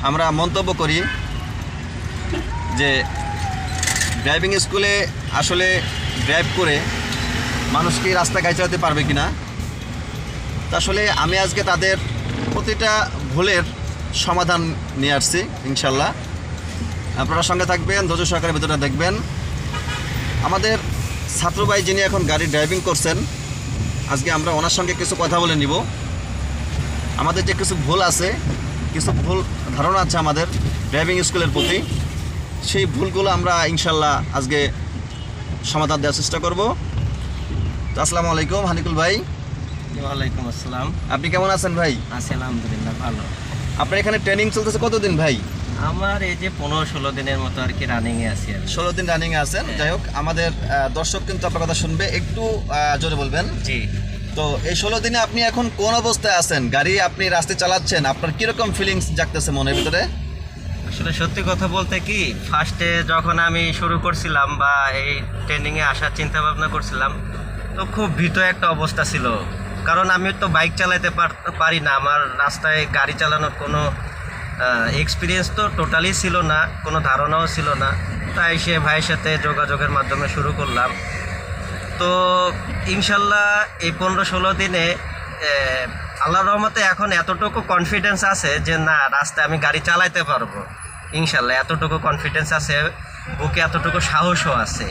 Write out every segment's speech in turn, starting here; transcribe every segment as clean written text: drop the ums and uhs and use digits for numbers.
আমরা মন্তব্য করি যে ড্রাইভিং স্কুলে আসলে ড্রাইভ করে মানুষ কি রাস্তা গাড়ি চালাতে পারবে কি না। তা আসলে আমি আজকে তাদের প্রতিটা ভুলের সমাধান নিয়ে আসছি ইনশাল্লাহ। আপনারা সঙ্গে থাকবেন, ধৈর্য সহকারে ভিডিওটা দেখবেন। আমাদের ছাত্র ভাই যিনি এখন গাড়ি ড্রাইভিং করছেন, আজকে আমরা ওনার সঙ্গে কিছু কথা বলে নিব। আমাদের যে কিছু ভুল আছে, কিছু ভুল ধারণা আছে আমাদের ড্রাইভিং স্কুলের প্রতি, সেই ভুলগুলো আমরা ইনশাল্লাহ আজকে সমাধান দেওয়ার চেষ্টা করব। তো আসসালামু আলাইকুম হানিকুল ভাই। ওয়ালাইকুম আসসালাম। আপনি কেমন আছেন ভাই? আছি আলহামদুলিল্লাহ, ভালো। আপনার এখানে ট্রেনিং চলতেছে কতদিন ভাই? আমার এই যে 15-16 দিনের মতো আর কি রানিংয়ে আছি। 16 দিন রানিংয়ে আছেন। যাই হোক, আমাদের দর্শক কিন্তু আপনার কথা শুনবে, একটু জোরে বলবেন। জি। তো এই 16 দিনে আপনি এখন কোন অবস্থায় আছেন? গাড়ি আপনি রাস্তায় চালাচ্ছেন, আপনার কীরকম ফিলিংস জাগতেছে মনের ভিতরে? আসলে সত্যি কথা বলতে কি, ফার্স্টে যখন আমি শুরু করছিলাম বা এই ট্রেনিংয়ে আসার চিন্তা ভাবনা করছিলাম, তো খুব ভীত একটা অবস্থা ছিল। কারণ আমি তো বাইক চালাতে পারি না, আমার রাস্তায় গাড়ি চালানোর কোনো এক্সপিরিয়েন্স তো টোটালি ছিল না, কোনো ধারণাও ছিল না। তাই সে ভাইয়ের সাথে যোগাযোগের মাধ্যমে শুরু করলাম। তো ইনশাল্লাহ এই 15-16 দিনে আল্লাহর রহমতে এখন এতটুকু কনফিডেন্স আছে যে না, রাস্তায় আমি গাড়ি চালাতে পারবো ইনশাল্লাহ। এতটুকু কনফিডেন্স আছে, বুকে এতটুকু সাহসও আছে।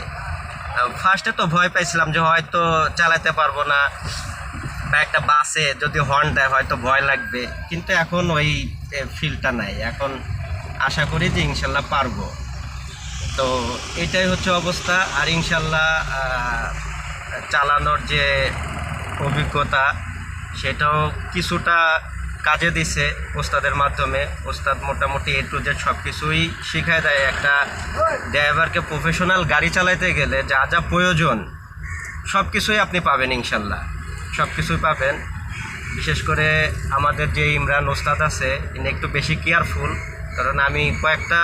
ফার্স্টে তো ভয় পাইছিলাম যে হয়তো চালাতে পারবো না, বা একটা বাসে যদি হর্ন দেয় হয়তো ভয় লাগবে, কিন্তু এখন ওই ফিলটা নাই। এখন আশা করি যে ইনশাল্লাহ পারবো। তো এটাই হচ্ছে অবস্থা। আর ইনশাল্লাহ চালানোর যে অভিজ্ঞতা, সেটাও কিছুটা কাজে দিছে ওস্তাদের মাধ্যমে। ওস্তাদ মোটামুটি A to Z সব কিছুই শিখায় দেয়। একটা ড্রাইভারকে প্রফেশনাল গাড়ি চালাতে গেলে যা যা প্রয়োজন সব কিছুই আপনি পাবেন ইনশাল্লাহ, সব কিছুই পাবেন। বিশেষ করে আমাদের যে ইমরান ওস্তাদ আছে, ইনি একটু বেশি কেয়ারফুল। কারণ আমি কয়েকটা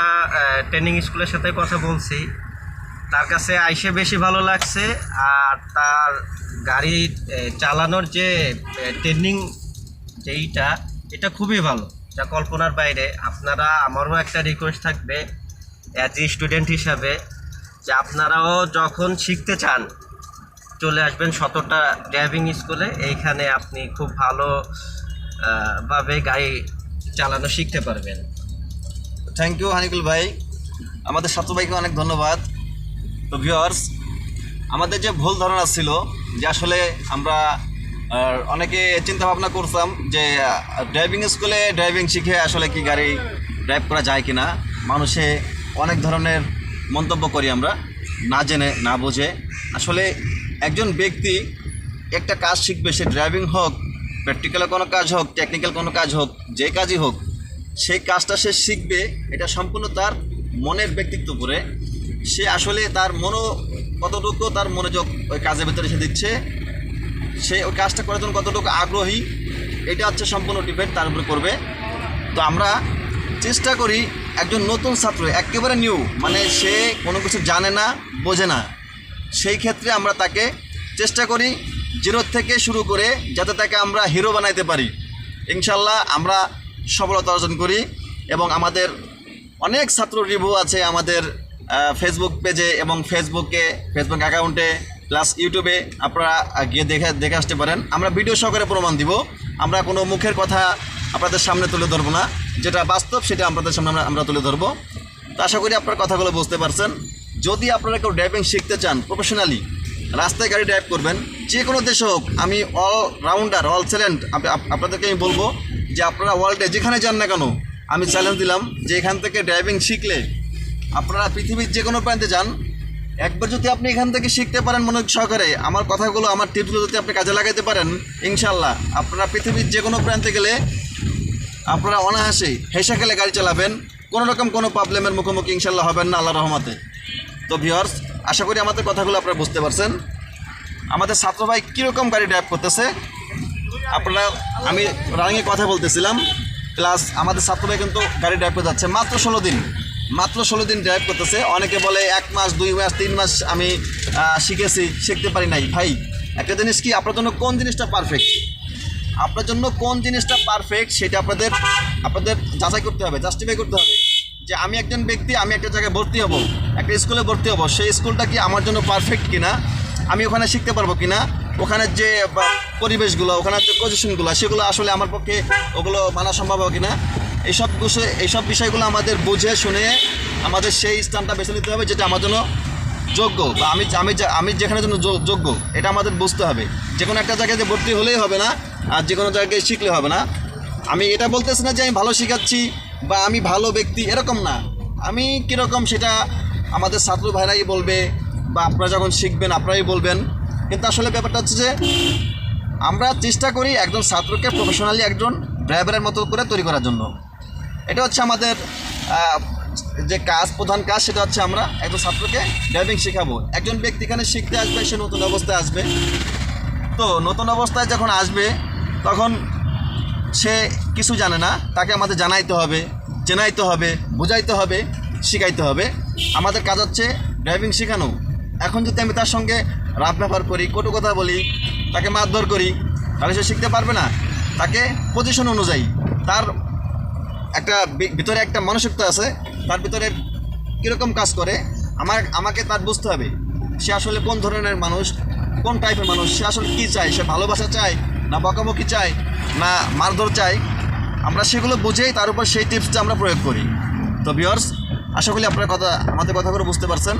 ট্রেনিং স্কুলের সাথে কথা বলছি, তার কাছে আইসে বেশি ভালো লাগছে। আর তার গাড়ি চালানোর যে ট্রেনিং যেইটা, এটা খুবই ভালো, যা কল্পনার বাইরে। আপনারা, আমারও একটা রিকোয়েস্ট থাকবে অ্যাজ এ স্টুডেন্ট হিসাবে, যে আপনারাও যখন শিখতে চান চলে আসবেন শতটা ড্রাইভিং স্কুলে। এইখানে আপনি খুব ভালো ভাবে গাড়ি চালানো শিখতে পারবেন। থ্যাংক ইউ হানিকুল ভাই, আমাদের ছাত্র ভাইকে অনেক ধন্যবাদ। তো ভিউয়ার্স, আমাদের যে ভুল ধারণা ছিল যে আসলে আমরা অনেকে চিন্তা ভাবনা করতাম যে ড্রাইভিং স্কুলে ড্রাইভিং শিখে আসলে কি গাড়ি ড্রাইভ করা যায় কি না। মানুষে অনেক ধরনের মন্তব্য করি আমরা, না জেনে না বুঝে। আসলে একজন ব্যক্তি একটা কাজ শিখবে, সে ড্রাইভিং হোক, প্র্যাকটিক্যাল কোনো কাজ হোক, টেকনিক্যাল কোনো কাজ হোক, যে কাজই হোক, সেই কাজটা সে শিখবে, এটা সম্পূর্ণ তার মনের ব্যক্তিত্ব উপরে। সে আসলে তার কতটুকু তার মনোযোগ ওই কাজের ভিতরে সে দিচ্ছে, সে ওই কাজটা করার জন্য কতটুকু আগ্রহী, এটা হচ্ছে সম্পূর্ণ ডিপেন্ড তার উপরে করবে। তো আমরা চেষ্টা করি একজন নতুন ছাত্র, একেবারে নিউ, মানে সে কোনো কিছু জানে না, বোঝে না, সেই ক্ষেত্রে আমরা তাকে চেষ্টা করি জিরো থেকে শুরু করে যাতে তাকে আমরা হিরো বানাইতে পারি। ইনশাল্লাহ আমরা সফলতা অর্জন করি। এবং আমাদের অনেক ছাত্র রিভিউ আছে আমাদের ফেসবুক পেজে এবং ফেসবুক অ্যাকাউন্টে, প্লাস ইউটিউবে। আপনারা গিয়ে দেখে আসতে পারেন। আমরা ভিডিও সহকারে প্রমাণ দিব, আমরা কোনো মুখের কথা আপনাদের সামনে তুলে ধরবো না, যেটা বাস্তব সেটা আপনাদের সামনে আমরা তুলে ধরবো। তো আশা করি আপনার কথাগুলো বুঝতে পারছেন। যদি আপনারা কেউ ড্রাইভিং শিখতে চান প্রফেশনালি, রাস্তায় গাড়ি ড্রাইভ করবেন, যে কোনো দেশে হোক, আমি অলরাউন্ডার, অল চ্যালেঞ্জ আপনাদেরকে আমি বলবো যে আপনারা ওয়ার্ল্ডে যেখানে যান না কেন, আমি চ্যালেঞ্জ দিলাম যে এখান থেকে ড্রাইভিং শিখলে আপনারা পৃথিবীর যে কোনো প্রান্তে যান, একবার যদি আপনি এখান থেকে শিখতে পারেন মনোযোগ সহকারে, আমার কথাগুলো, আমার টিপসগুলো যদি আপনি কাজে লাগাতে পারেন, ইনশাল্লাহ আপনারা পৃথিবীর যে কোনো প্রান্তে গেলে আপনারা অনায়াসে হেসে খেলে গাড়ি চালাবেন, কোনো রকম কোনো প্রবলেমের মুখোমুখি ইনশাল্লাহ হবেন না আল্লাহর রহমতে। তো ভিউয়ার্স, আশা করি আমাদের কথাগুলো আপনারা বুঝতে পারছেন। আমাদের ছাত্র ভাই কীরকম গাড়ি ড্রাইভ করতেছে আপনারা, আমি রানিংয়ে কথা বলতেছিলাম, প্লাস আমাদের ছাত্র ভাই কিন্তু গাড়ি ড্রাইভ করতে যাচ্ছে মাত্র 16 দিন ড্রাইভ করতেছে। অনেকে বলে 1 মাস 2 মাস 3 মাস আমি শিখতে পারি নাই। ভাই, একটা জিনিস কি, আপনার জন্য কোন জিনিসটা পারফেক্ট? আপনার জন্য কোন জিনিসটা পারফেক্ট সেটা আপনাদের যাচাই করতে হবে, জাস্টিফাই করতে হবে যে আমি একজন ব্যক্তি, আমি একটা জায়গায় ভর্তি হব, একটা স্কুলে ভর্তি হব, সেই স্কুলটা কি আমার জন্য পারফেক্ট কিনা, আমি ওখানে শিখতে পারবো কিনা, ওখানের যে পরিবেশগুলো, ওখানের যে পজিশনগুলো, সেগুলো আসলে আমার পক্ষে ওগুলো মানা সম্ভব হবে কিনা, এইসব বিষয়গুলো আমাদের বুঝে শুনে আমাদের সেই স্থানটা বেছে নিতে হবে যেটা আমার জন্য যোগ্য, বা আমি যেখানের জন্য যোগ্য এটা আমাদের বুঝতে হবে। যে কোনো একটা জায়গায় ভর্তি হলেই হবে না, আর যে কোনো জায়গায় শিখলে হবে না। আমি এটা বলতেছি না যে আমি ভালো শেখাচ্ছি বা আমি ভালো ব্যক্তি, এরকম না। আমি কীরকম সেটা আমাদের ছাত্র ভাইরাই বলবে, বা আপনারা যখন শিখবেন আপনারাই বলবেন। কিন্তু আসলে ব্যাপারটা হচ্ছে যে আমরা চেষ্টা করি একজন ছাত্রকে প্রফেশনালি একজন ড্রাইভারের মতো করে তৈরি করার জন্য। এটা হচ্ছে আমাদের যে প্রধান কাজ, সেটা হচ্ছে আমরা একজন ছাত্রকে ড্রাইভিং শেখাবো। একজন ব্যক্তি এখানে শিখতে আসবে, সে নতুন অবস্থায় আসবে। তো নতুন অবস্থায় যখন আসবে তখন সে কিছু জানে না, তাকে আমাদের জানাইতে হবে, চেনাইতে হবে, বুঝাইতে হবে, শিখাইতে হবে। আমাদের কাজ হচ্ছে ড্রাইভিং শেখানো। এখন যদি আমি তার সঙ্গে রাফ ব্যবহার করি, কটু কথা বলি, তাকে মারধর করি, তাহলে সে শিখতে পারবে না। তাকে পজিশন অনুযায়ী, তার একটা ভিতরে একটা মানসিকতা আছে, তার ভিতরে কীরকম কাজ করে আমাকে তার বুঝতে হবে। সে আসলে কোন ধরনের মানুষ, কোন টাইপের মানুষ, সে আসলে কী চায়, সে ভালোবাসা চায় না বকাবকি চায় না মারধর চায়, আমরা সেগুলো বুঝেই তার উপর সেই টিপসটা আমরা প্রয়োগ করি। তো ভিউয়ার্স, আশা করি আপনারা আমাদের কথাগুলো বুঝতে পারছেন।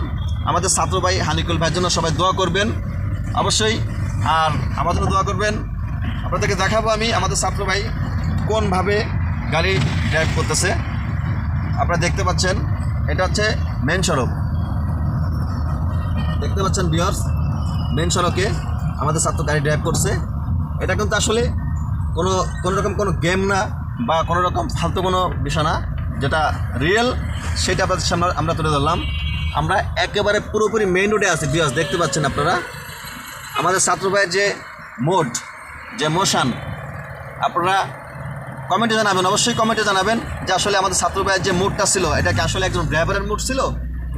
আমাদের ছাত্র ভাই হানিকুল ভাইয়ের জন্য সবাই দোয়া করবেন অবশ্যই, আর আমার জন্য দোয়া করবেন। আপনাদেরকে দেখাবো আমি আমাদের ছাত্র ভাই কোনভাবে গাড়ি ড্রাইভ করতেছে। আপনারা দেখতে পাচ্ছেন, এটা হচ্ছে মেন সড়ক, দেখতে পাচ্ছেন ভিউয়ার্স, মেন সড়কে আমাদের ছাত্র গাড়ি ড্রাইভ করছে। এটা কিন্তু আসলে কোনো রকম কোনো গেম না, বা কোনো রকম ফালতু কোনো বিষয় না, যেটা রিয়েল সেটা আপনাদের সামনে আমরা তুলে ধরলাম। আমরা একেবারে পুরোপুরি মেইন রোডে আছি ভিউয়ার্স, দেখতে পাচ্ছেন আপনারা। আমাদের ছাত্র ভাইয়ের যে মোড, যে মোশন, আপনারা কমেন্টে জানাবেন, অবশ্যই কমেন্টে জানাবেন যে আসলে আমাদের ছাত্র ভাইয়ের যে মুডটা ছিল, এটা কি আসলে একজন ড্রাইভারের মুড ছিল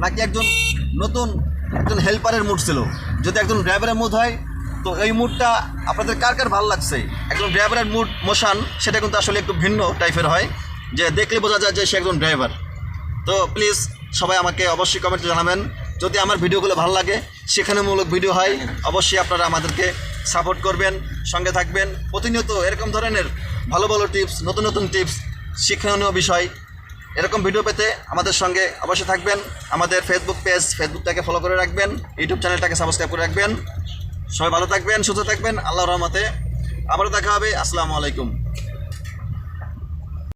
নাকি একজন হেল্পারের মুড ছিল। যদি একজন ড্রাইভারের মুড হয় তো এই মুডটা আপনাদের কার কার ভালো লাগছে। একজন ড্রাইভারের মুড মোশন সেটা কিন্তু আসলে একটু ভিন্ন টাইপের হয়, যে দেখলে বোঝা যায় যে সে একজন ড্রাইভার। তো প্লিজ সবাই আমাকে অবশ্যই কমেন্টে জানাবেন। যদি আমার ভিডিওগুলো ভালো লাগে, শেখানোমূলক ভিডিও হয়, অবশ্যই আপনারা আমাদেরকে সাপোর্ট করবেন, সঙ্গে থাকবেন। প্রতিনিয়ত এরকম ধরনের ভালো ভালো টিপস, নতুন নতুন টিপস, শিক্ষণীয় বিষয়, এরকম ভিডিও পেতে আমাদের সঙ্গে অবশ্যই থাকবেন। আমাদের ফেসবুকটাকে ফলো করে রাখবেন, ইউটিউব চ্যানেলটাকে সাবস্ক্রাইব করে রাখবেন। সবাই ভালো থাকবেন, সুস্থ থাকবেন, আল্লাহর রহমতে আবারও দেখা হবে। আসসালামু আলাইকুম।